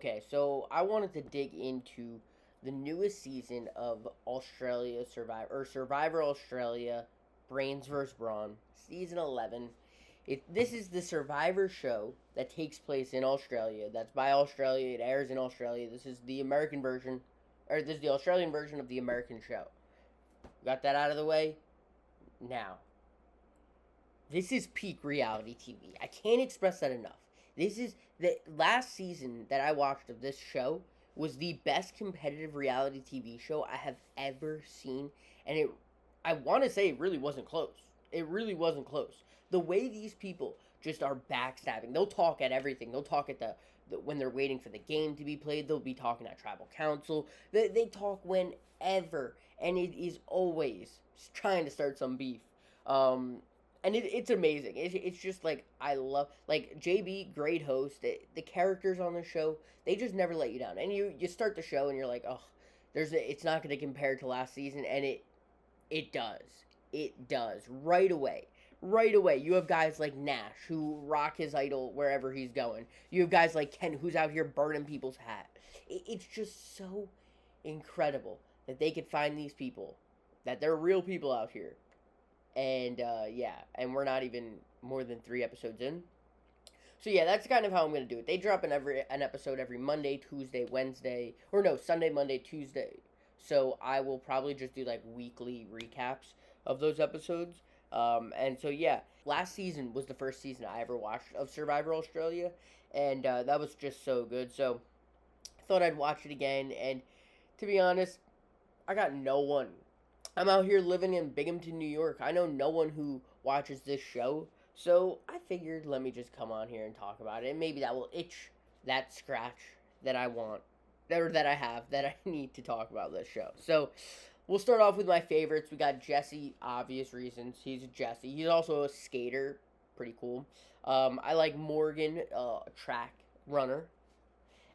Okay, so I wanted to dig into the newest season of Australia Survivor Australia, Brains vs. Brawn, season 11. This is the Survivor show that takes place in Australia. That's by Australia. It airs in Australia. This is the American version, or this is the Australian version of the American show. Got that out of the way? Now, this is peak reality TV. I can't express that enough. This is the last season that I watched of this show was the best competitive reality TV show I have ever seen, and I want to say it really wasn't close. It really wasn't close. The way these people just are backstabbing. They'll talk at everything. They'll talk at when they're waiting for the game to be played. They'll be talking at tribal council. They talk whenever, and it is always trying to start some beef. And it's amazing. It's just like I love like JB, great host. The characters on the show, they just never let you down. And you start the show and you're like, oh, it's not going to compare to last season, and it does. It does right away. Right away, you have guys like Nash who rock his idol wherever he's going. You have guys like Ken who's out here burning people's hat. It's just so incredible that they could find these people, that they're real people out here. And yeah, and we're not even more than 3 episodes in. So yeah, that's kind of how I'm gonna do it. They drop an episode every Monday, Tuesday, Wednesday, or no, Sunday, Monday, Tuesday. So I will probably just do like weekly recaps of those episodes. And so yeah, last season was the first season I ever watched of Survivor Australia, and that was just so good. So I thought I'd watch it again, and to be honest, I got no one. I'm out here living in Binghamton, New York. I know no one who watches this show, so I figured let me just come on here and talk about it, and maybe that will itch that scratch that I want, or that I have, that I need to talk about this show. So we'll start off with my favorites. We got Jesse, obvious reasons. He's Jesse. He's also a skater, pretty cool. I like Morgan, a track runner,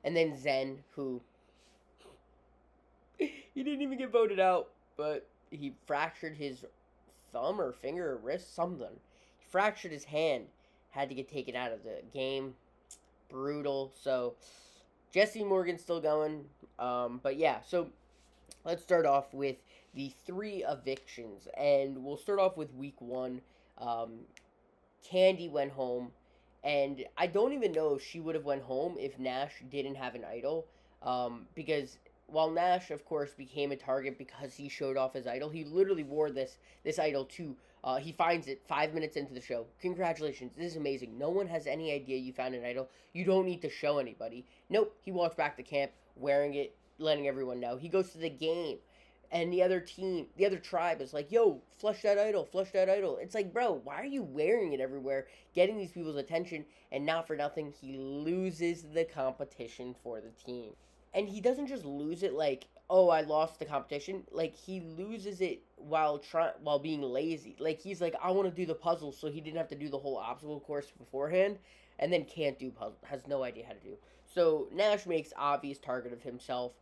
and then Zen, who he didn't even get voted out, but he fractured his thumb or finger or wrist, something. He fractured his hand, had to get taken out of the game. Brutal. So Jesse Morgan's still going. But yeah, so let's start off with the 3 evictions, and we'll start off with week 1. Candy went home, and I don't even know if she would have went home if Nash didn't have an idol, because while Nash, of course, became a target because he showed off his idol, he literally wore this idol to, he finds it 5 minutes into the show. Congratulations, this is amazing. No one has any idea you found an idol. You don't need to show anybody. Nope, he walks back to camp wearing it, letting everyone know. He goes to the game, and the other tribe is like, yo, flush that idol, flush that idol. It's like, bro, why are you wearing it everywhere, getting these people's attention, and not for nothing, he loses the competition for the team. And he doesn't just lose it like, oh, I lost the competition. Like, he loses it while being lazy. Like, he's like, I want to do the puzzle, so he didn't have to do the whole obstacle course beforehand, and then can't do puzzle, has no idea how to do. So Nash makes obvious target of himself.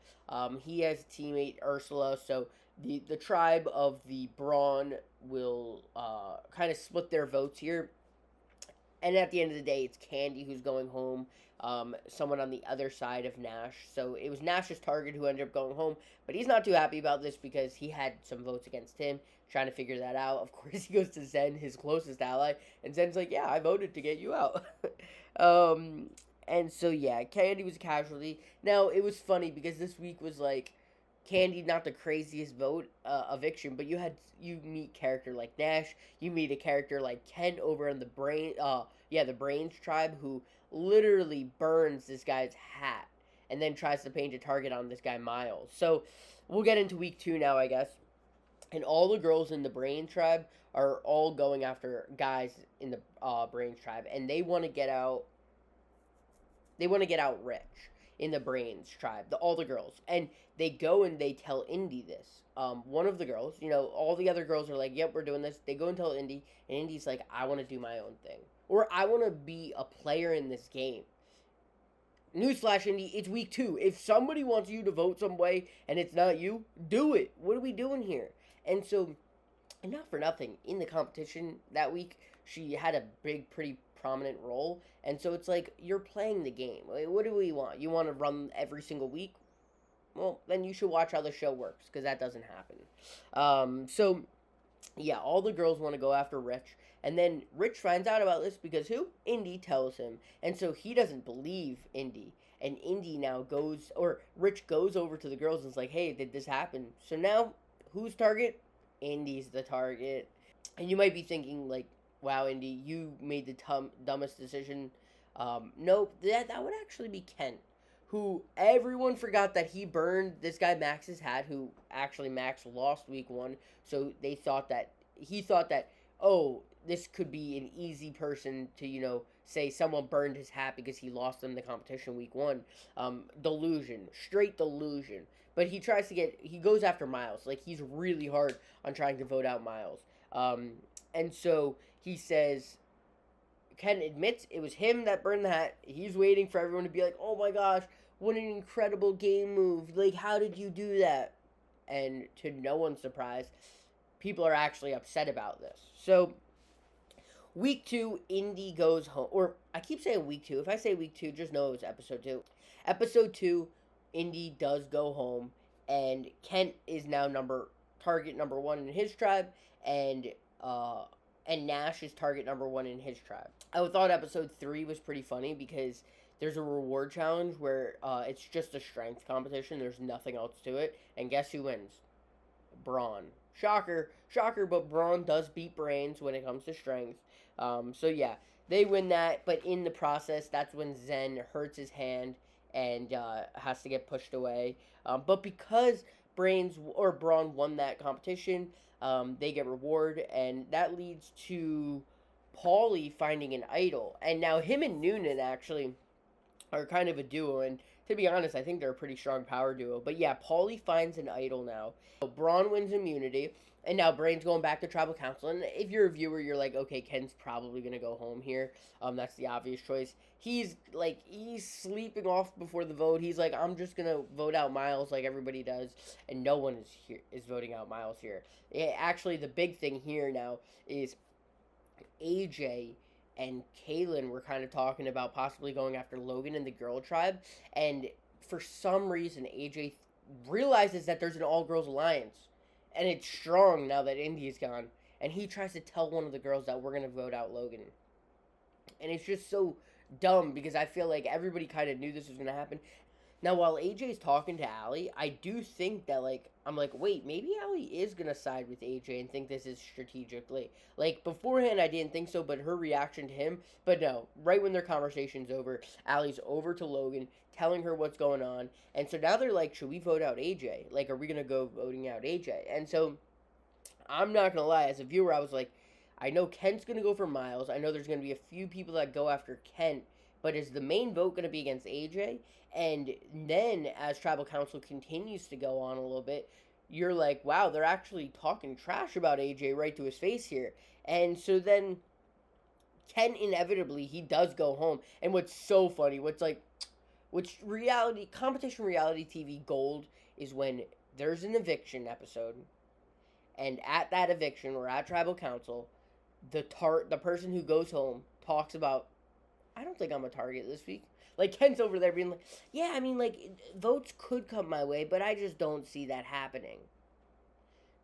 He has a teammate, Ursula, so the tribe of the Brawn will kind of split their votes here. And at the end of the day, it's Candy who's going home. Someone on the other side of Nash. So it was Nash's target who ended up going home. But he's not too happy about this because he had some votes against him. Trying to figure that out. Of course, he goes to Zen, his closest ally. And Zen's like, yeah, I voted to get you out. And so, yeah, Candy was a casualty. Now, it was funny because this week was like Candy, not the craziest eviction, but you meet character like Nash, you meet a character like Ken over on the the Brains tribe, who literally burns this guy's hat and then tries to paint a target on this guy Miles. So we'll get into week 2 now, I guess. And all the girls in the Brains tribe are all going after guys in the Brains tribe, and they want to get out. They want to get out rich in the Brains tribe, all the girls. And they go and they tell Indy this. One of the girls, all the other girls are like, yep, we're doing this. They go and tell Indy, and Indy's like, I want to do my own thing. Or I want to be a player in this game. Newsflash, Indy, it's week 2. If somebody wants you to vote some way and it's not you, do it. What are we doing here? And so, and not for nothing, in the competition that week, she had a big, pretty prominent role. And so it's like, you're playing the game. Like, what do we want? You want to run every single week? Well, then you should watch how the show works, because that doesn't happen. So, yeah, all the girls want to go after Rich. And then Rich finds out about this because who? Indy tells him. And so he doesn't believe Indy. And Indy now goes, or Rich goes over to the girls and is like, hey, did this happen? So now, who's target? Indy's the target. And you might be thinking, like, wow, Indy, you made the dumbest decision. Nope, that would actually be Kent, who everyone forgot that he burned this guy Max's hat, who actually Max lost week 1. So he thought that, oh, this could be an easy person to, say someone burned his hat because he lost them the competition week 1. Delusion, straight delusion. But he goes after Miles. Like, he's really hard on trying to vote out Miles. And so he says, Ken admits it was him that burned the hat. He's waiting for everyone to be like, oh my gosh, what an incredible game move. Like, how did you do that? And to no one's surprise, people are actually upset about this. So, week 2, Indy goes home. Or, I keep saying week 2. If I say week 2, just know it was episode 2. Episode 2, Indy does go home. And Kent is now target number 1 in his tribe. And Nash is target number 1 in his tribe. I thought episode 3 was pretty funny because there's a reward challenge where it's just a strength competition. There's nothing else to it. And guess who wins? Brawn. Shocker, but Brawn does beat Brains when it comes to strength. So yeah, they win that. But in the process, that's when Zen hurts his hand and has to get pushed away. But because Brawn won that competition, they get reward, and that leads to Paulie finding an idol. And now him and Noonan actually are kind of a duo, and to be honest, I think they're a pretty strong power duo. But yeah, Paulie finds an idol now. So Brawn wins immunity, and now Brain's going back to Tribal Council. And if you're a viewer, you're like, okay, Ken's probably going to go home here. That's the obvious choice. He's sleeping off before the vote. He's like, I'm just going to vote out Miles like everybody does. And no one is voting out Miles here. Actually, the big thing here now is AJ and Kaylin were kind of talking about possibly going after Logan and the girl tribe. And for some reason, AJ realizes that there's an all-girls alliance. And it's strong now that Indy's gone. And he tries to tell one of the girls that we're going to vote out Logan. And it's just so dumb because I feel like everybody kind of knew this was going to happen. Now, while AJ's talking to Allie, I do think that, I'm like, wait, maybe Allie is going to side with AJ and think this is strategically. Beforehand, I didn't think so, but her reaction to him, but no, right when their conversation's over, Allie's over to Logan, telling her what's going on, and so now they're like, should we vote out AJ? Are we going to go voting out AJ? And so, I'm not going to lie, as a viewer, I was like, I know Kent's going to go for Miles, I know there's going to be a few people that go after Kent, but is the main vote going to be against AJ? And then, as Tribal Council continues to go on a little bit, you're like, wow, they're actually talking trash about AJ right to his face here. And so then, Ken inevitably, he does go home. And what's so funny, competition reality TV gold is when there's an eviction episode, and at that eviction, or at Tribal Council, the person who goes home talks about, I don't think I'm a target this week. Ken's over there being like, yeah, I mean, votes could come my way, but I just don't see that happening.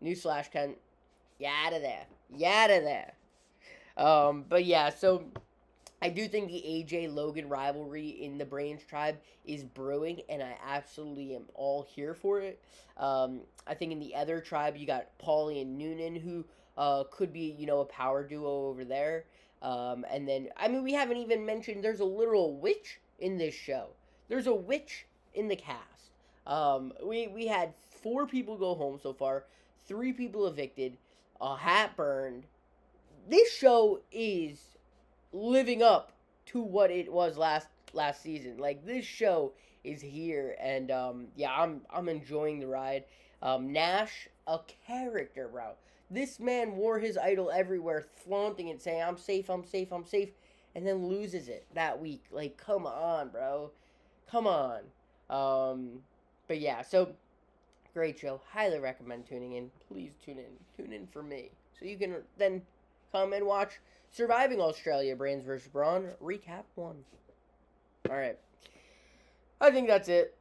Newsflash, Ken, you out of there. You out of there. But yeah, so I do think the AJ-Logan rivalry in the Brains tribe is brewing, and I absolutely am all here for it. I think in the other tribe, you got Paulie and Noonan, who could be, a power duo over there. And then, I mean, we haven't even mentioned there's a literal witch in this show. There's a witch in the cast. We had 4 people go home so far, 3 people evicted, a hat burned. This show is living up to what it was last season. This show is here, and yeah, I'm enjoying the ride. Nash, a character, bro. This man wore his idol everywhere, flaunting it, saying, I'm safe, I'm safe, I'm safe, and then loses it that week. Come on, bro. Come on. But yeah, so, great show. Highly recommend tuning in. Please tune in. Tune in for me. So you can then come and watch Surviving Australia, Brains vs. Brawn, Recap 1. Alright. I think that's it.